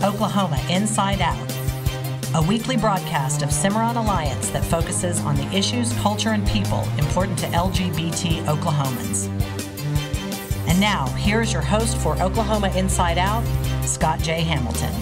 Oklahoma Inside Out, a weekly broadcast of Cimarron Alliance that focuses on the issues, culture, and people important to LGBT Oklahomans. And now, here's your host for Oklahoma Inside Out, Scott J. Hamilton.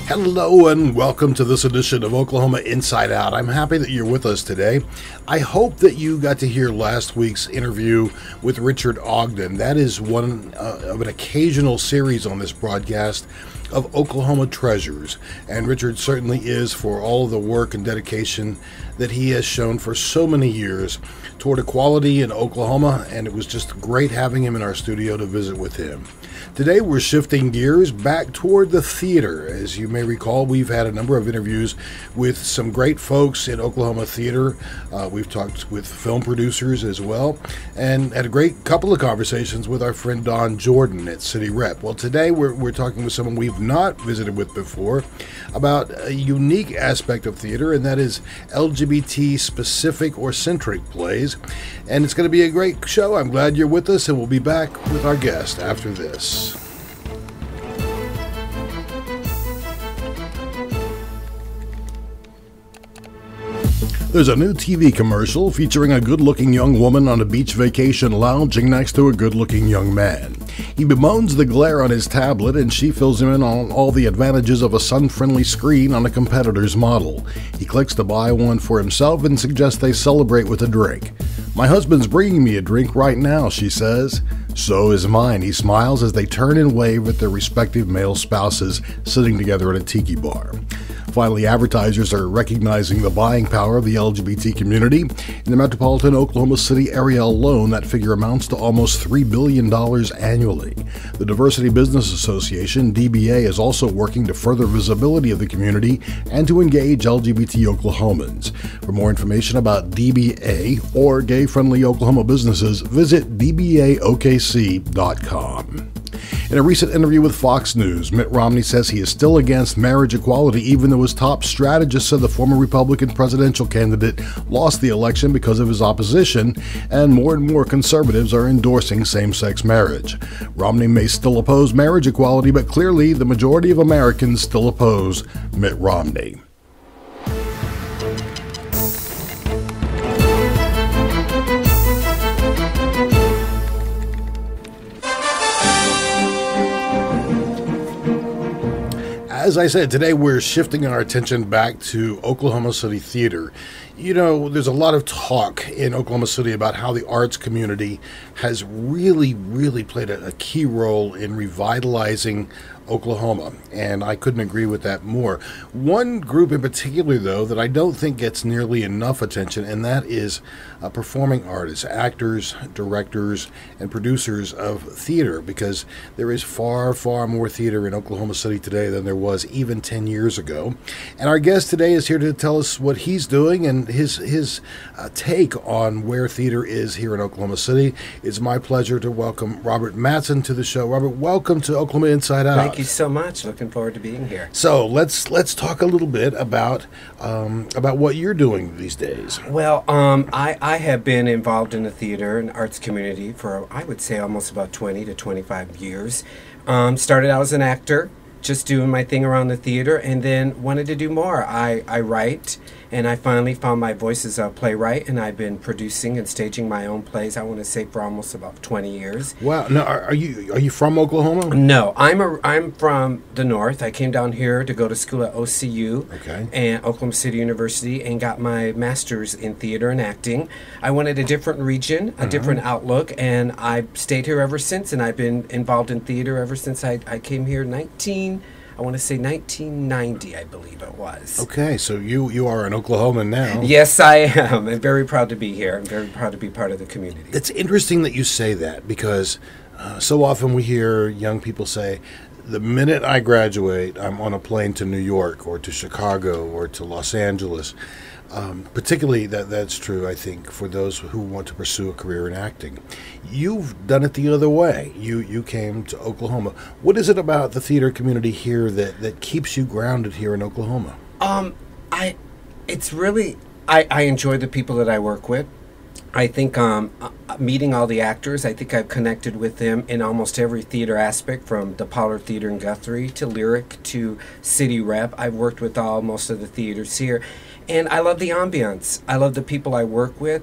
Hello and welcome to this edition of Oklahoma Inside Out. I'm happy that you're with us today. I hope that you got to hear last week's interview with Richard Ogden. That is one of an occasional series on this broadcast of Oklahoma Treasures. And Richard certainly is for all of the work and dedication that he has shown for so many years toward equality in Oklahoma, and it was just great having him in our studio to visit with him. Today we're shifting gears back toward the theater. As you may recall, we've had a number of interviews with some great folks in Oklahoma theater. We've talked with film producers as well, and had a great couple of conversations with our friend Don Jordan at City Rep. Well, today we're talking with someone we've not visited with before about a unique aspect of theater, and that is LGBT specific or centric plays. And it's going to be a great show. I'm glad you're with us, and we'll be back with our guest after this. There's a new TV commercial featuring a good-looking young woman on a beach vacation lounging next to a good-looking young man. He bemoans the glare on his tablet, and she fills him in on all the advantages of a sun-friendly screen on a competitor's model. He clicks to buy one for himself and suggests they celebrate with a drink. "My husband's bringing me a drink right now," she says. "So is mine," he smiles as they turn and wave at their respective male spouses sitting together at a tiki bar. Finally, advertisers are recognizing the buying power of the LGBT community. In the metropolitan Oklahoma City area alone, that figure amounts to almost $3 billion annually. The Diversity Business Association, DBA, is also working to further visibility of the community and to engage LGBT Oklahomans. For more information about DBA or gay-friendly Oklahoma businesses, visit dbaokc.com. In a recent interview with Fox News, Mitt Romney says he is still against marriage equality, even though his top strategist said the former Republican presidential candidate lost the election because of his opposition, and more conservatives are endorsing same-sex marriage. Romney may still oppose marriage equality, but clearly the majority of Americans still oppose Mitt Romney. As I said, today we're shifting our attention back to Oklahoma City Theater. You know, there's a lot of talk in Oklahoma City about how the arts community has really played a key role in revitalizing Oklahoma, and I couldn't agree with that more. One group in particular, though, that I don't think gets nearly enough attention, and that is performing artists, actors, directors, and producers of theater, because there is far more theater in Oklahoma City today than there was even 10 years ago. And our guest today is here to tell us what he's doing and his take on where theater is here in Oklahoma City. It's my pleasure to welcome Robert Matson to the show. Robert, welcome to Oklahoma Inside Out. Thank you so much. Looking forward to being here. So let's talk a little bit about what you're doing these days. Well, I have been involved in the theater and arts community for, I would say, almost about 20 to 25 years. Started out as an actor, just doing my thing around the theater, and then wanted to do more. I write, and I finally found my voice as a playwright, and I've been producing and staging my own plays, I want to say, for almost about 20 years. Wow. Now, are you from Oklahoma? No, I'm from the north. I came down here to go to school at OCU, and Oklahoma City University, and got my master's in theater and acting. I wanted a different region, a different outlook, and I've stayed here ever since, and I've been involved in theater ever since I came here 1990, I believe it was. Okay, so you are an Oklahoman now. Yes, I am. I'm very proud to be here. I'm very proud to be part of the community. It's interesting that you say that, because so often we hear young people say, the minute I graduate, I'm on a plane to New York or to Chicago or to Los Angeles. Particularly that's true, I think, for those who want to pursue a career in acting. You've done it the other way. You came to Oklahoma. What is it about the theater community here that keeps you grounded here in Oklahoma? I enjoy the people that I work with. I think meeting all the actors, I think I've connected with them in almost every theater aspect, from the Pollard Theater in Guthrie to Lyric to City Rep. I've worked with most of the theaters here, and I love the ambiance. I love the people I work with.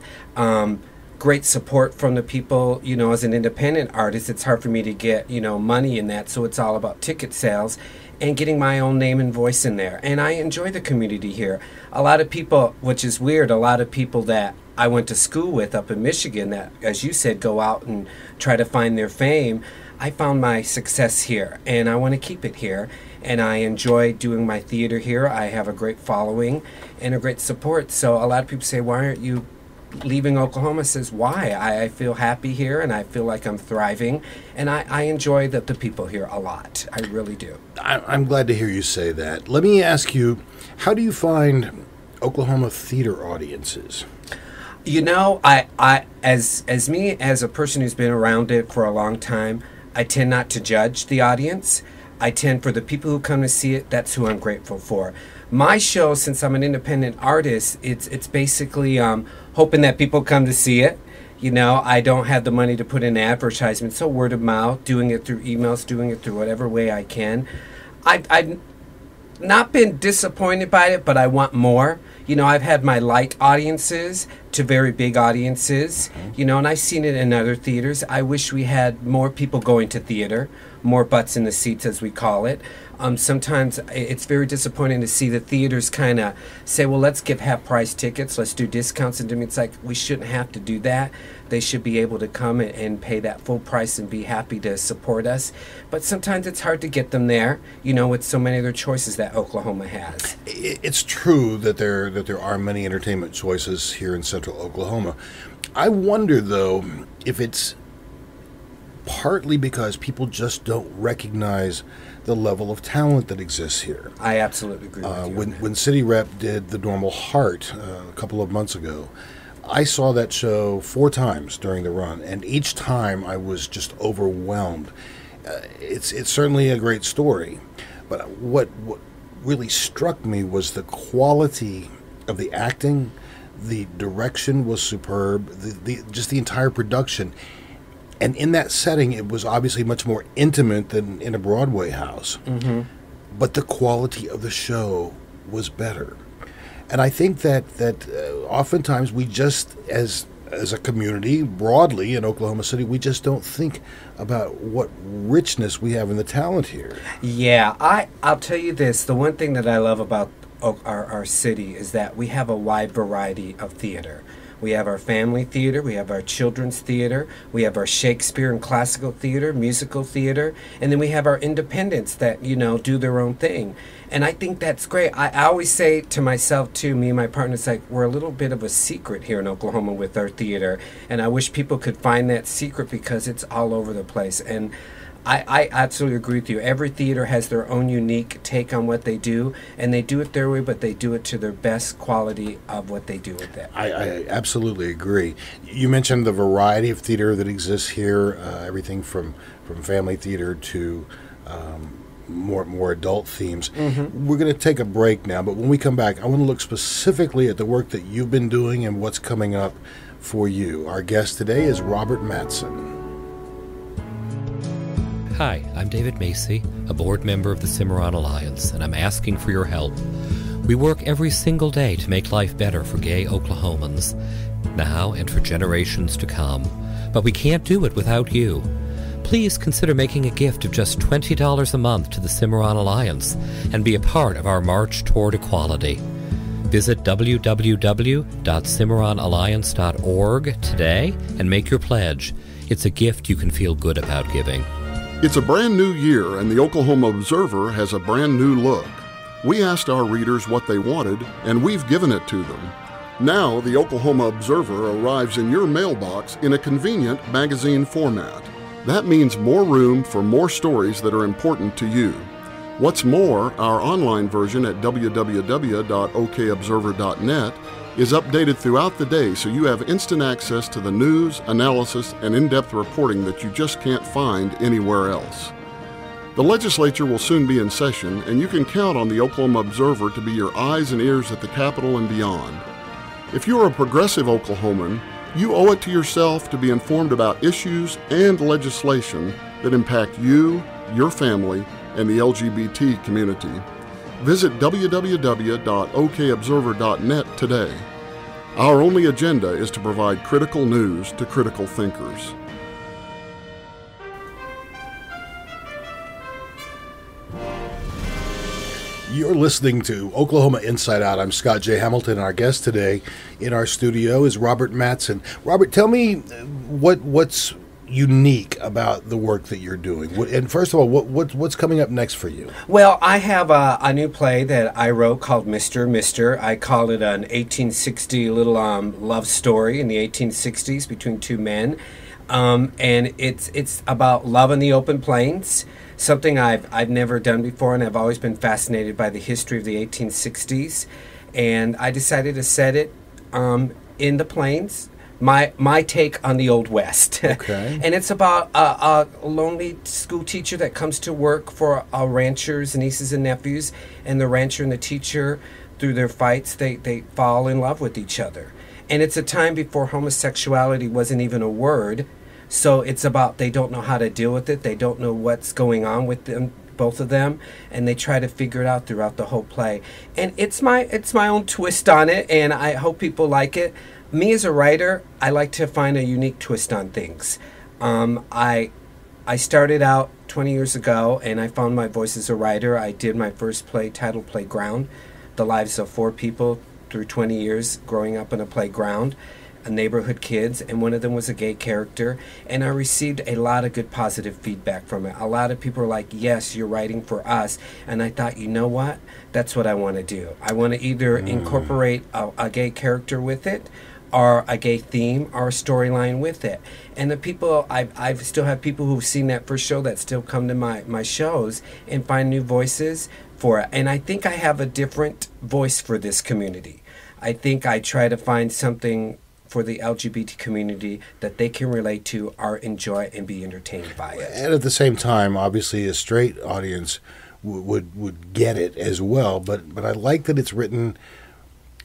Great support from the people. You know, as an independent artist, it's hard for me to get, money in that, so it's all about ticket sales and getting my own name and voice in there. And I enjoy the community here. A lot of people, which is weird, a lot of people that I went to school with up in Michigan that, as you said, go out and try to find their fame. I found my success here, and I want to keep it here. And I enjoy doing my theater here. I have a great following and a great support. So a lot of people say, why aren't you leaving Oklahoma? Says, why? I feel happy here, and I feel like I'm thriving, and I enjoy the people here a lot. I really do. I'm glad to hear you say that. Let me ask you, how do you find Oklahoma theater audiences? You know, I as a person who's been around it for a long time, I tend not to judge the audience. I tend, for the people who come to see it, that's who I'm grateful for. My show, since I'm an independent artist, it's basically hoping that people come to see it. You know, I don't have the money to put in advertisements, so word of mouth, doing it through emails, doing it through whatever way I can. I've not been disappointed by it, but I want more. You know, I've had my light audiences to very big audiences, and I've seen it in other theaters. I wish we had more people going to theater, more butts in the seats, as we call it. Sometimes it's very disappointing to see the theaters kind of say, well, let's give half-price tickets, let's do discounts. And to me, it's like, we shouldn't have to do that. They should be able to come and pay that full price and be happy to support us. But sometimes it's hard to get them there, with so many other choices that Oklahoma has. It's true that there are many entertainment choices here in central Oklahoma. I wonder, though, if it's partly because people just don't recognize the level of talent that exists here. I absolutely agree with you. When City Rep did The Normal Heart a couple of months ago, I saw that show 4 times during the run, and each time I was just overwhelmed. It's certainly a great story, but what really struck me was the quality of the acting. The direction was superb. Just the entire production. And in that setting, it was obviously much more intimate than in a Broadway house. Mm-hmm. But the quality of the show was better. And I think that oftentimes we just, as a community, broadly in Oklahoma City, we just don't think about what richness we have in the talent here. Yeah, I'll tell you this. The one thing that I love about our city is that we have a wide variety of theater. We have our family theater, we have our children's theater, we have our Shakespeare and classical theater, musical theater, and then we have our independents that, do their own thing. And I think that's great. I always say to myself, too, me and my partner, it's like we're a little bit of a secret here in Oklahoma with our theater. And I wish people could find that secret because it's all over the place. And I absolutely agree with you. Every theater has their own unique take on what they do, and they do it their way, but they do it to their best quality of what they do with it. I absolutely agree. You mentioned the variety of theater that exists here, everything from family theater to more adult themes. Mm-hmm. We're going to take a break now, but when we come back, I want to look specifically at the work that you've been doing and what's coming up for you. Our guest today is Robert Matson. Hi, I'm David Macy, a board member of the Cimarron Alliance, and I'm asking for your help. We work every single day to make life better for gay Oklahomans, now and for generations to come, but we can't do it without you. Please consider making a gift of just $20 a month to the Cimarron Alliance and be a part of our march toward equality. Visit www.cimarronalliance.org today and make your pledge. It's a gift you can feel good about giving. It's a brand new year, and the Oklahoma Observer has a brand new look. We asked our readers what they wanted, and we've given it to them. Now, the Oklahoma Observer arrives in your mailbox in a convenient magazine format. That means more room for more stories that are important to you. What's more, our online version at www.okobserver.net is updated throughout the day, so you have instant access to the news, analysis, and in-depth reporting that you just can't find anywhere else. The legislature will soon be in session, and you can count on the Oklahoma Observer to be your eyes and ears at the Capitol and beyond. If you're a progressive Oklahoman, You owe it to yourself to be informed about issues and legislation that impact you, your family, and the LGBT community. Visit www.okobserver.net today. Our only agenda is to provide critical news to critical thinkers. You're listening to Oklahoma Inside Out. I'm Scott J. Hamilton. Our guest today in our studio is Robert Matson. Robert, tell me what's unique about the work that you're doing. And first of all, what's coming up next for you? Well, I have a new play that I wrote called Mr. I called it an 1860 little love story in the 1860s between two men. And it's about love in the open plains, something I've never done before, and I've always been fascinated by the history of the 1860s. And I decided to set it in the plains, my take on the Old West. Okay. And it's about a lonely school teacher that comes to work for ranchers, nieces and nephews, and the rancher and the teacher, through their fights, they fall in love with each other. And it's a time before homosexuality wasn't even a word. So it's about they don't know how to deal with it. They don't know what's going on with them, both of them, and they try to figure it out throughout the whole play. And it's my own twist on it, and I hope people like it. Me as a writer, I like to find a unique twist on things. I started out 20 years ago, and I found my voice as a writer. I did my first play titled Playground, the lives of 4 people through 20 years growing up in a playground, neighborhood kids, and one of them was a gay character, and I received a lot of good positive feedback from it. A lot of people were like, yes, you're writing for us, and I thought, you know what, that's what I want to do. I want to either incorporate a gay character with it, or a gay theme, or a storyline with it. And the people, I've still have people who've seen that first show that still come to my shows and find new voices for it. And I think I have a different voice for this community. I think I try to find something for the LGBT community that they can relate to or enjoy and be entertained by it. And at the same time, obviously, a straight audience would get it as well. But I like that it's written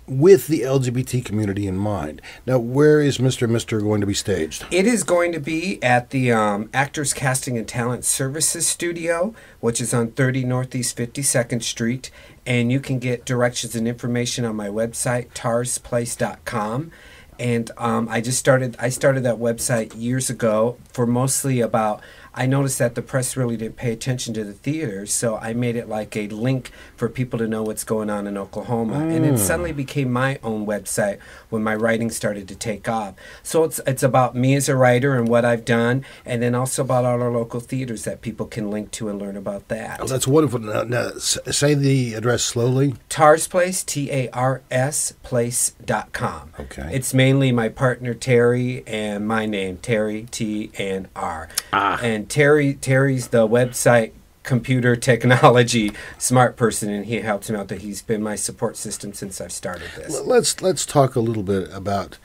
with the LGBT community in mind. Now, where is Mr. going to be staged? It is going to be at the Actors Casting and Talent Services Studio, which is on 30 Northeast 52nd Street. And you can get directions and information on my website, tarsplace.com. And I started that website years ago for mostly about, I noticed that the press really didn't pay attention to the theaters, so I made it like a link for people to know what's going on in Oklahoma. And it suddenly became my own website when my writing started to take off. So it's about me as a writer and what I've done, and then also about all our local theaters that people can link to and learn about that. Oh, that's wonderful. Now, say the address slowly. Tars Place, TARS place.com. Okay. It's mainly my partner Terry and my name, Terry, T-N-R. And Terry's the website computer technology smart person, and he helps me out. That he's been my support system since I've started this. Let's talk a little bit about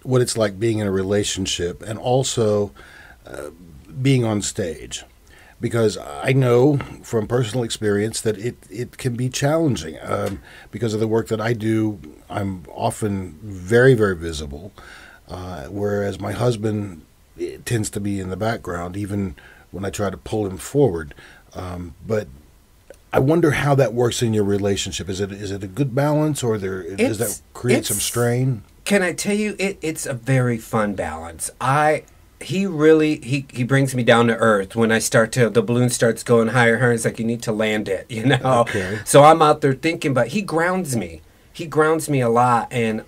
what it's like being in a relationship and also being on stage, because I know from personal experience that it can be challenging because of the work that I do. I'm often very, very visible, whereas my husband tends to be in the background, even when I try to pull him forward. But I wonder how that works in your relationship. Is it a good balance, or does that create some strain? Can I tell you, it's a very fun balance. He brings me down to earth when the balloon starts going higher. It's like, you need to land it, you know? Okay. So I'm out there thinking, but he grounds me. He grounds me a lot, and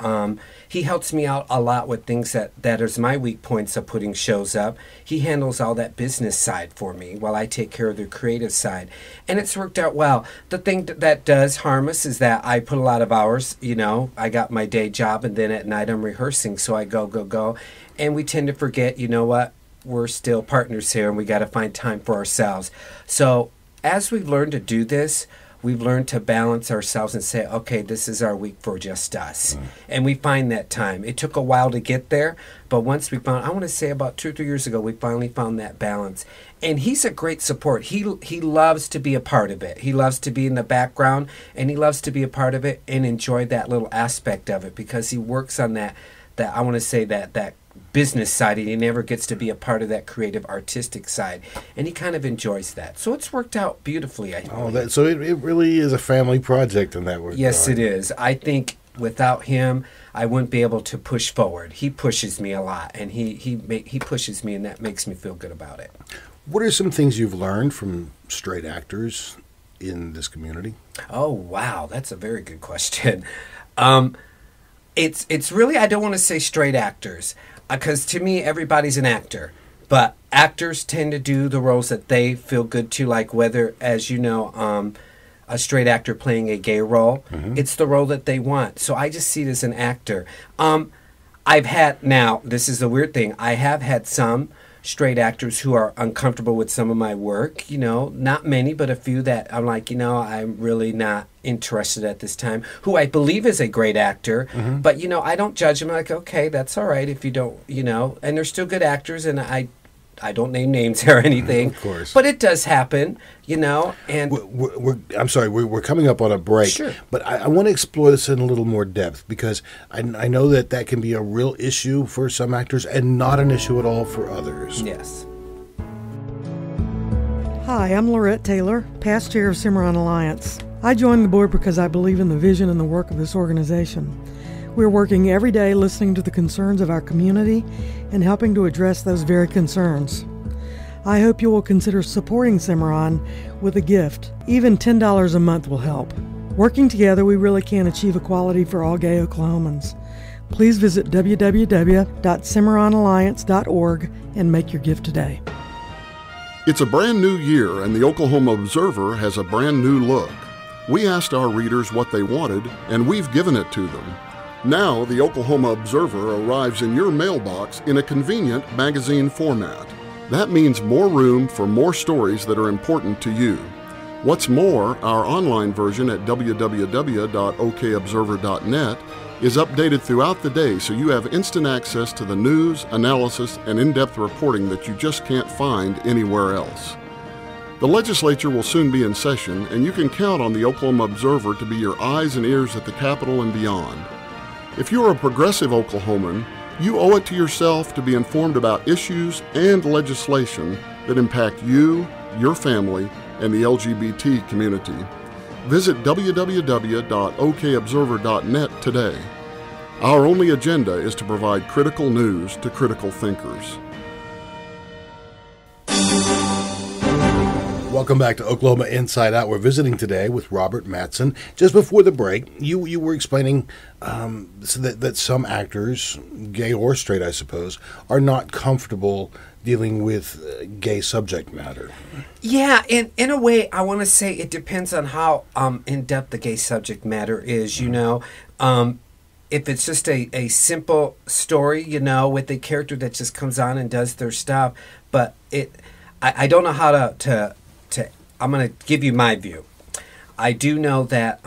he helps me out a lot with things that is my weak points of putting shows up. He handles all that business side for me while I take care of the creative side. And it's worked out well. The thing that does harm us is that I put a lot of hours, you know. I got my day job, and then at night I'm rehearsing, so I go. And we tend to forget, you know what, we're still partners here, and we got to find time for ourselves. So as we've learned to do this, we've learned to balance ourselves and say, okay, this is our week for just us. And we find that time. It took a while to get there, but once we found, I want to say about 2 or 3 years ago, we finally found that balance. And he's a great support. He loves to be a part of it. He loves to be in the background, and he loves to be a part of it and enjoy that little aspect of it, because he works on that I want to say that business side, and he never gets to be a part of that creative artistic side, and he kind of enjoys that. So it's worked out beautifully, I think. So it really is a family project in that regard. Yes, it is. I think without him, I wouldn't be able to push forward. He pushes me a lot, and he pushes me, and that makes me feel good about it. What are some things you've learned from straight actors in this community? Oh, wow, that's a very good question. It's really, I don't want to say straight actors, because to me, everybody's an actor. But actors tend to do the roles that they feel good to, like whether, as you know, a straight actor playing a gay role, it's the role that they want. So I just see it as an actor. I've had, now, this is the weird thing, I have had some straight actors who are uncomfortable with some of my work, not many, but a few that I'm like, I'm really not interested at this time, who I believe is a great actor, but, I don't judge them. I'm like, okay, that's all right if you don't, and they're still good actors, and I don't name names or anything, of course, but it does happen, and I'm sorry, we're coming up on a break, sure. But I want to explore this in a little more depth, because I know that can be a real issue for some actors and not an issue at all for others. Yes. Hi, I'm Lorette Taylor, past chair of Cimarron Alliance. I joined the board because I believe in the vision and the work of this organization. We're working every day listening to the concerns of our community and helping to address those very concerns. I hope you will consider supporting Cimarron with a gift. Even $10 a month will help. Working together, we really can achieve equality for all gay Oklahomans. Please visit www.cimarronalliance.org and make your gift today. It's a brand new year, and the Oklahoma Observer has a brand new look. We asked our readers what they wanted, and we've given it to them. Now, the Oklahoma Observer arrives in your mailbox in a convenient magazine format. That means more room for more stories that are important to you. What's more, our online version at www.okobserver.net is updated throughout the day, so you have instant access to the news, analysis, and in-depth reporting that you just can't find anywhere else. The legislature will soon be in session, and you can count on the Oklahoma Observer to be your eyes and ears at the Capitol and beyond. If you're a progressive Oklahoman, you owe it to yourself to be informed about issues and legislation that impact you, your family, and the LGBT community. Visit www.okobserver.net today. Our only agenda is to provide critical news to critical thinkers. Welcome back to Oklahoma Inside Out. We're visiting today with Robert Matson. Just before the break, you were explaining that some actors, gay or straight, I suppose, are not comfortable dealing with gay subject matter. Yeah, in a way, I want to say it depends on how in-depth the gay subject matter is, If it's just a simple story, with a character that just comes on and does their stuff, but I don't know how to I'm going to give you my view. I do know that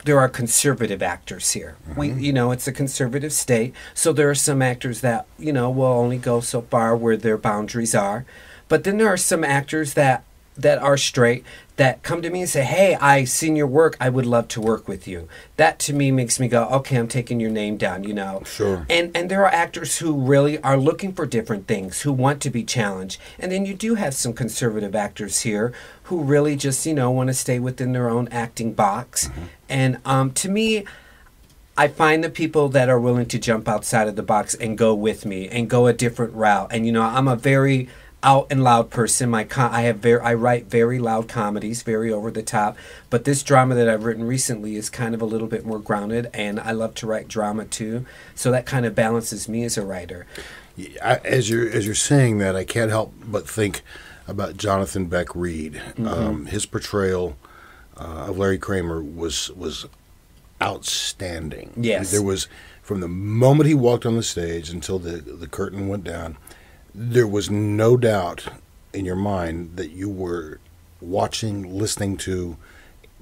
there are conservative actors here. It's a conservative state, so there are some actors that, will only go so far where their boundaries are. But then there are some actors that are straight that come to me and say, hey, I seen your work, I would love to work with you. That to me makes me go, okay, I'm taking your name down, Sure. And there are actors who really are looking for different things, who want to be challenged. And then you do have some conservative actors here who really just, want to stay within their own acting box. And to me, I find the people that are willing to jump outside of the box and go with me and go a different route. And, I'm a very out and loud person. I write very loud comedies, very over the top. But this drama that I've written recently is kind of a little bit more grounded, and I love to write drama too. So that kind of balances me as a writer. As you're saying that, I can't help but think about Jonathan Beck Reed. His portrayal of Larry Kramer was outstanding. Yes, there was, from the moment he walked on the stage until the curtain went down, there was no doubt in your mind that you were watching, listening to,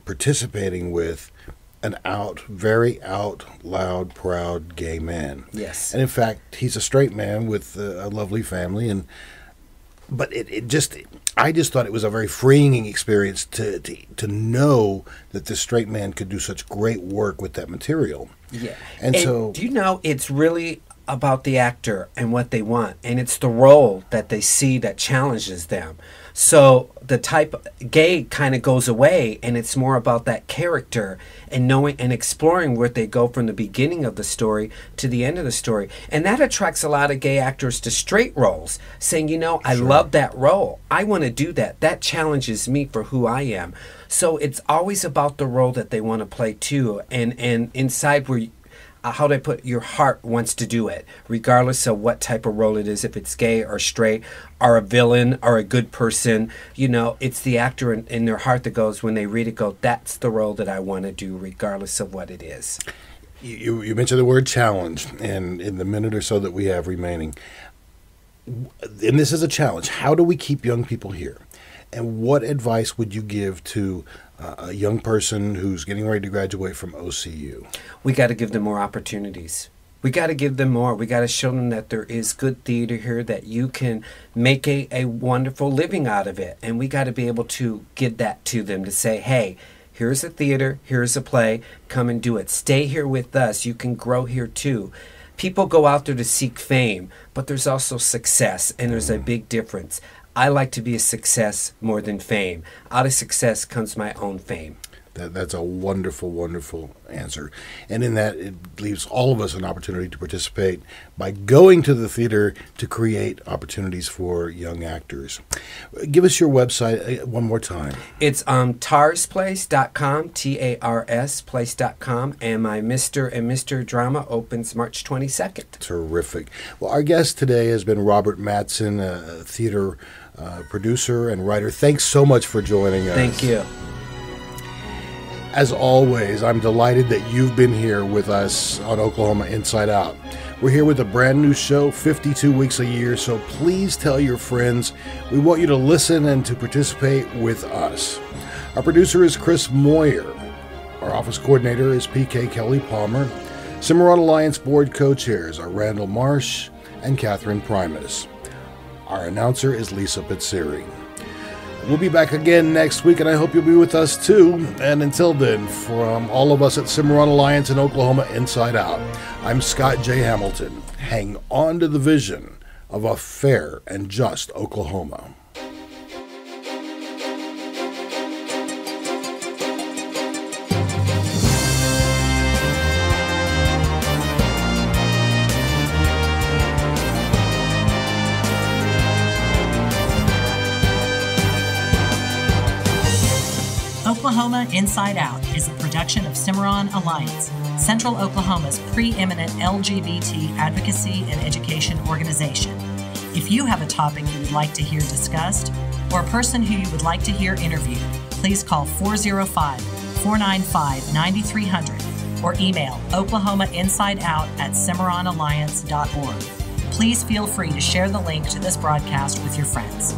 participating with an very out loud, proud gay man. Yes. And in fact, he's a straight man with a lovely family, but I just thought it was a very freeing experience to know that this straight man could do such great work with that material. Yeah. And so, do you know, it's really about the actor and what they want, and it's the role that they see that challenges them. So the type gay kind of goes away, and it's more about that character and knowing and exploring where they go from the beginning of the story to the end of the story. And that attracts a lot of gay actors to straight roles, saying, you know, I love that role. I want to do that. That challenges me for who I am. So it's always about the role that they want to play too, and inside where how do I put, your heart wants to do it, regardless of what type of role it is, if it's gay or straight or a villain or a good person. You know, it's the actor in their heart that goes, when they read it, go, that's the role that I want to do, regardless of what it is. you mentioned the word challenge, and in the minute or so that we have remaining, and this is a challenge, how do we keep young people here? And what advice would you give to a young person who's getting ready to graduate from OCU? We got to give them more opportunities. We got to give them more. We got to show them that there is good theater here, that you can make a wonderful living out of it. And we got to be able to give that to them, to say, hey, here's a theater, here's a play, come and do it. Stay here with us. You can grow here too. People go out there to seek fame, but there's also success, and there's a big difference. I like to be a success more than fame. Out of success comes my own fame. That's a wonderful, wonderful answer. And in that, it leaves all of us an opportunity to participate by going to the theater to create opportunities for young actors. Give us your website one more time. It's tarsplace.com, T-A-R-S place.com, and my Mr. and Mr. Drama opens March 22nd. Terrific. Well, our guest today has been Robert Matson, a theater producer and writer. Thanks so much for joining us. Thank you. As always, I'm delighted that you've been here with us on Oklahoma Inside Out. We're here with a brand new show, 52 weeks a year, so please tell your friends. We want you to listen and to participate with us. Our producer is Chris Moyer. Our office coordinator is PK Kelly Palmer. Cimarron Alliance board co-chairs are Randall Marsh and Catherine Primus. Our announcer is Lisa Pizzeri. We'll be back again next week, and I hope you'll be with us too. And until then, from all of us at Cimarron Alliance in Oklahoma Inside Out, I'm Scott J. Hamilton. Hang on to the vision of a fair and just Oklahoma. Oklahoma Inside Out is a production of Cimarron Alliance, Central Oklahoma's preeminent LGBT advocacy and education organization. If you have a topic you would like to hear discussed, or a person who you would like to hear interviewed, please call 405-495-9300 or email oklahomainsideout@cimarronalliance.org. Please feel free to share the link to this broadcast with your friends.